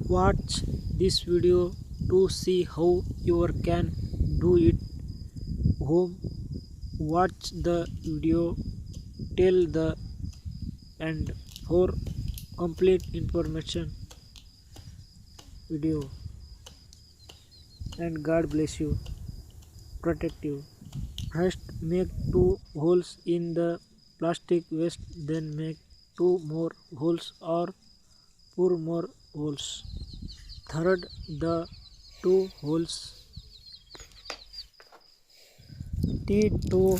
Watch this video to see how you can do it home. Watch the video till the end for complete information video. And God bless you, protect you. First make 2 holes in the plastic waste, then make 2 more holes or 4 more holes. Third, the 2 holes T2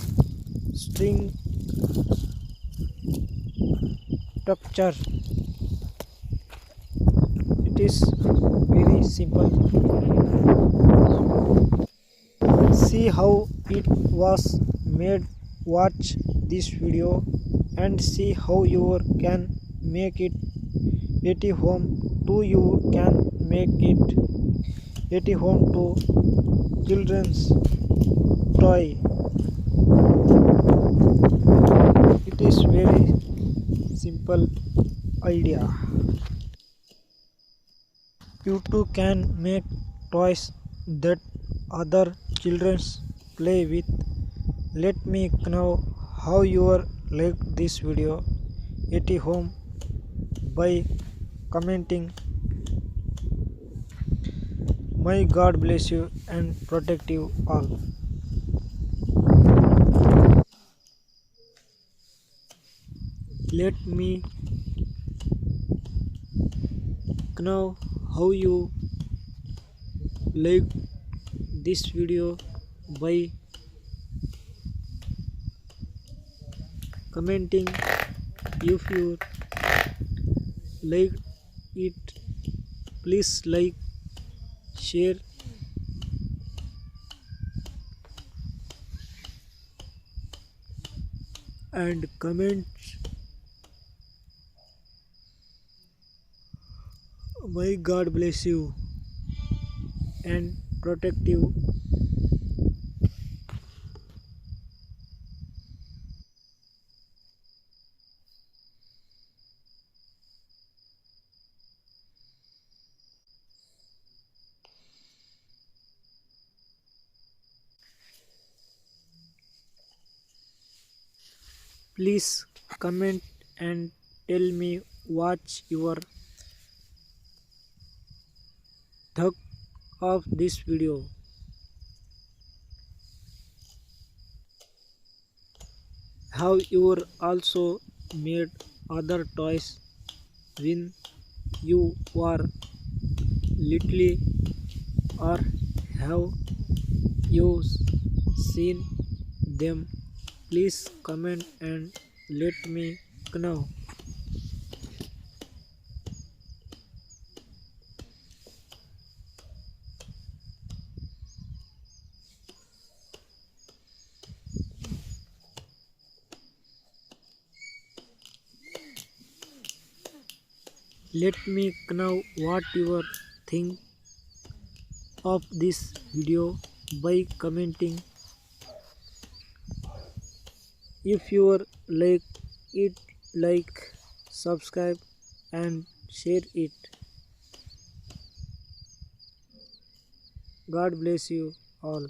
string structure. It is very simple. See how it was made. Watch this video and see how you can make it at home too. You can make it at home to children's toy. It is very simple idea. You too can make toys that other children play with. Let me know how you like this video at home by commenting. May God bless you and protect you all. Let me know how you like this video by commenting. If you like it, please like, share, and comment. May God bless you and protect you. Please comment and tell me what your thought of this video. Have you also made other toys when you were little, or have you seen them? Please comment and let me know. Let me know what you think of this video by commenting. If you like it, like, subscribe and share it. God bless you all.